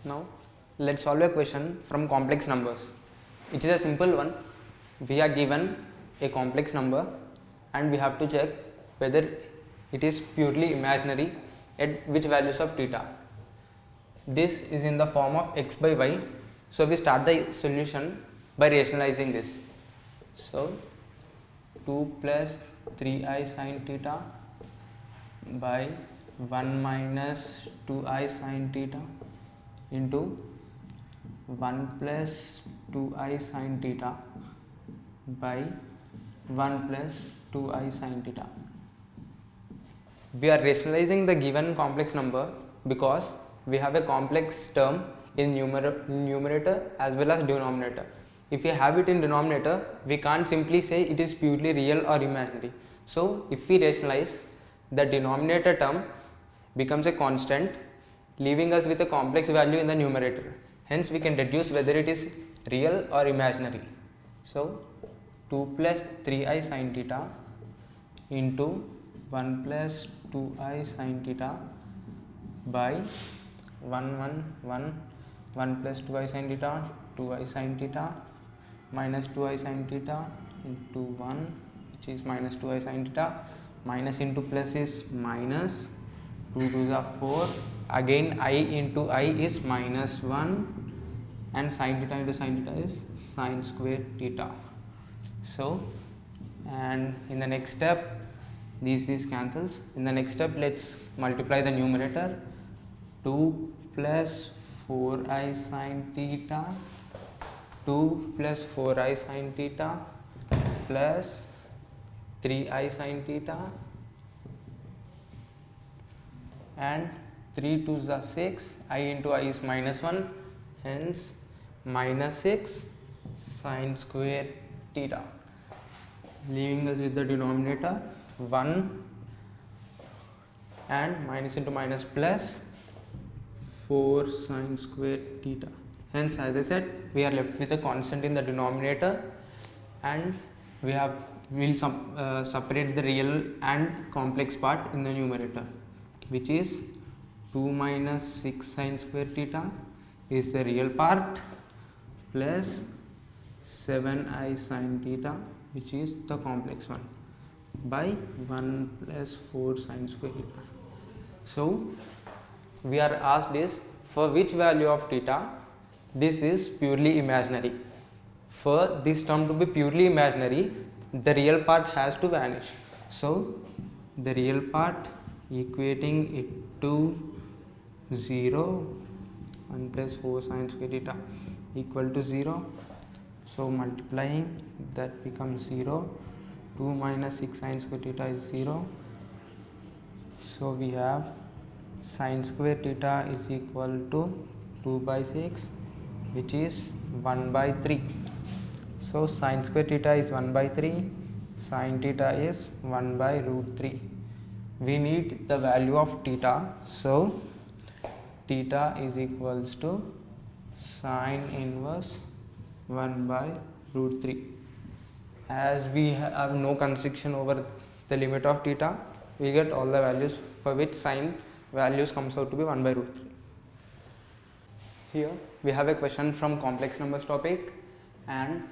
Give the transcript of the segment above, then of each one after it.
Now let's solve a question from complex numbers. It is a simple one. We are given a complex number and we have to check whether it is purely imaginary at which values of theta. This is in the form of x by y. So we start the solution by rationalizing this. So 2 plus 3i sin theta by 1 minus 2i sin theta into 1 plus 2i sin theta by 1 plus 2i sin theta. We are rationalizing the given complex number because we have a complex term in numerator as well as denominator. If we have it in denominator, we can't simply say it is purely real or imaginary. So if we rationalize, the denominator term becomes a constant, leaving us with a complex value in the numerator. Hence we can deduce whether it is real or imaginary. So 2 plus 3i sin theta into 1 plus 2i sin theta by 1 plus 2i sin theta, 2i sin theta minus 2i sin theta into 1, which is minus 2i sin theta, minus into plus is minus, 2 2s are 4, again I into I is minus 1, and sin theta into sin theta is sin square theta. So, and in the next step, these cancels. In the next step, let's multiply the numerator. 2 plus 4i sin theta, 2 plus 4i sin theta plus 3i sin theta, and 3 2s are 6, I into I is minus 1, hence minus 6 sin square theta, leaving us with the denominator 1 and minus into minus plus 4 sin square theta. Hence, as I said, we are left with a constant in the denominator, and we'll separate the real and complex part in the numerator, which is 2 minus 6 sin square theta is the real part plus 7i sin theta, which is the complex one, by 1 plus 4 sin square theta. So we are asked is for which value of theta this is purely imaginary. For this term to be purely imaginary, the real part has to vanish. So the real part equating it to 0, 1 plus 4 sin square theta equal to 0. So multiplying, that becomes 0. 2 minus 6 sin square theta is 0. So we have sin square theta is equal to 2 by 6, which is 1 by 3. So sin square theta is 1 by 3, sin theta is 1 by root 3. We need the value of theta, so theta is equals to sin inverse 1 by root 3. As we have no constriction over the limit of theta, we get all the values for which sin values comes out to be 1 by root 3. Here we have a question from complex numbers topic, and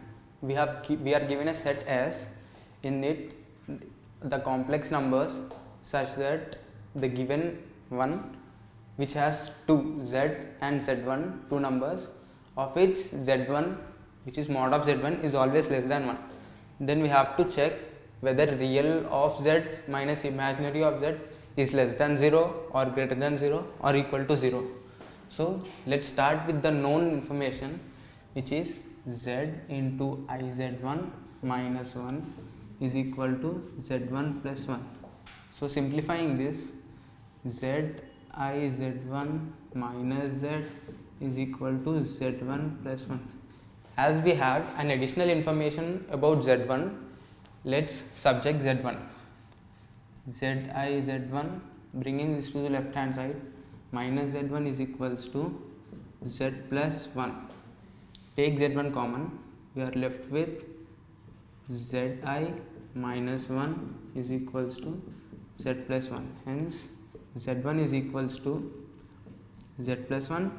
we are given a set S. In it, the complex numbers such that the given one, which has two z and z1, two numbers, of which z1, which is mod of z1, is always less than 1. Then we have to check whether real of z minus imaginary of z is less than 0 or greater than 0 or equal to 0. So let's start with the known information, which is z into iz1 minus 1 is equal to z1 plus 1. So simplifying this, z iz1 minus z is equal to z1 plus 1. As we have an additional information about z1, let's subject z1. z1, bringing this to the left hand side, minus z1 is equals to z plus 1. Take z1 common, we are left with zi minus 1 is equals to z plus 1. Hence z1 is equals to z plus 1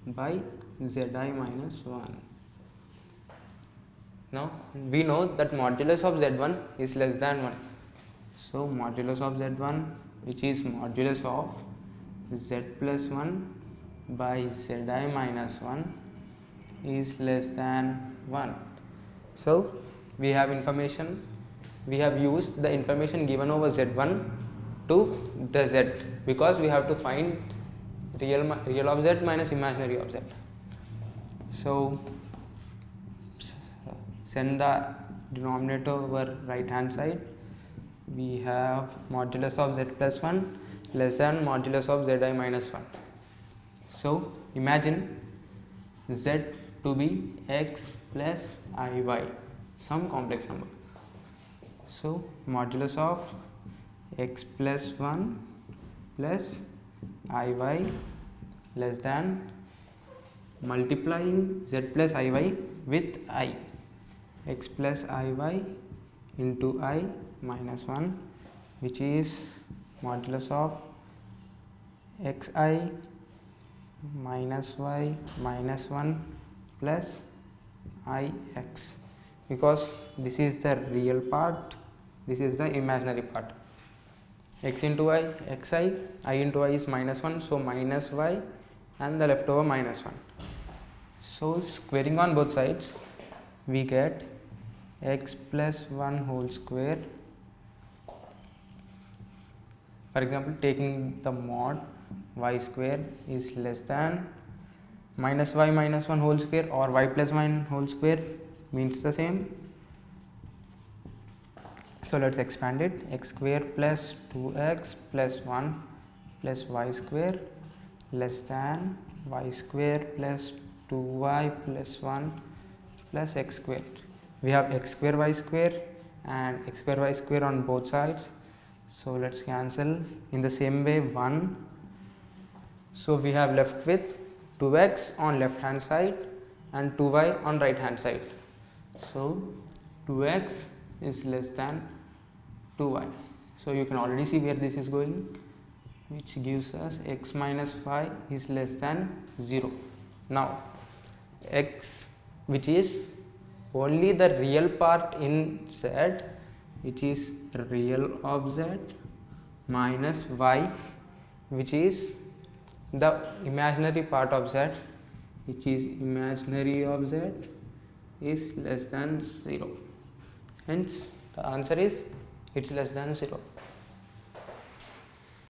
by zi minus 1. Now we know that modulus of z1 is less than 1. So modulus of z1, which is modulus of z plus 1 by zi minus 1, is less than 1. So we have information, we have used the information given over z1 to the z, because we have to find real of z minus imaginary of z. So send the denominator over right hand side. We have modulus of z plus 1 less than modulus of zi minus 1. So imagine z to be x plus iy, some complex number. So modulus of x plus 1 plus iy less than multiplying z plus iy with I, x plus iy into I minus 1, which is modulus of xi minus y minus 1 plus ix, because this is the real part, this is the imaginary part. X into I, xi, I into I is minus 1, so minus y and the leftover minus 1. So squaring on both sides, we get x plus 1 whole square. For example, taking the mod y square is less than minus y minus 1 whole square, or y plus 1 whole square means the same. So let's expand it. X square plus 2x plus 1 plus y square less than y square plus 2y plus 1 plus x square. We have x square y square and x square y square on both sides, so let's cancel. In the same way 1, so we have left with 2x on left hand side and 2y on right hand side. So 2x is less than 2y. So you can already see where this is going, which gives us x minus y is less than 0. Now x, which is only the real part in z, which is real of z, minus y, which is the imaginary part of z, which is imaginary of z, is less than 0. Hence the answer is it's less than 0.